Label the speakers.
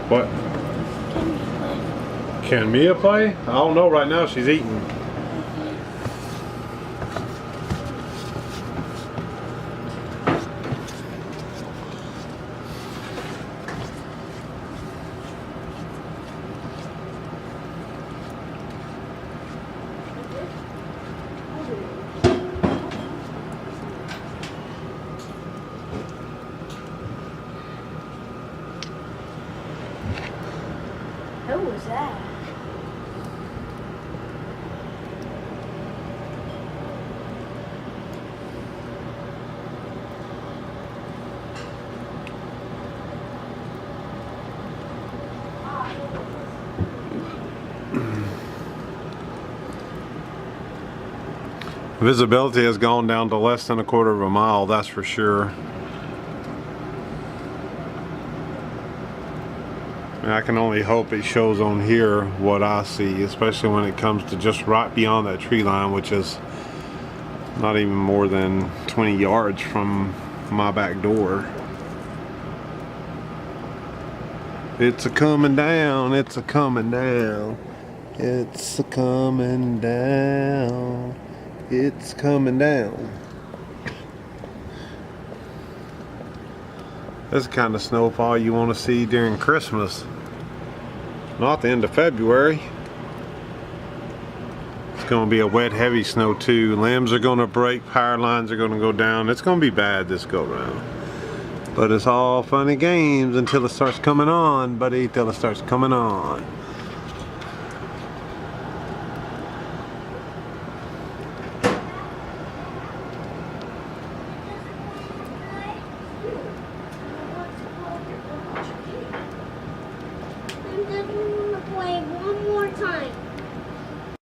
Speaker 1: What? Can Mia play? I don't know. Right now she's eating.
Speaker 2: Who was that?
Speaker 1: Visibility has gone down to less than 1/4 of a mile, that's for sure. And I can only hope it shows on here what I see, especially when it comes to just right beyond that tree line, which is not even more than 20 yards from my back door. It's a coming down, it's a coming down, it's a coming down, it's coming down. That's the kind of snowfall you want to see during Christmas, not the end of February. It's going to be a wet, heavy snow too. Limbs are going to break, power lines are going to go down. It's going to be bad this go round. But it's all fun and games until it starts coming on, buddy, till it starts coming on.
Speaker 2: I'm just going to play one more time.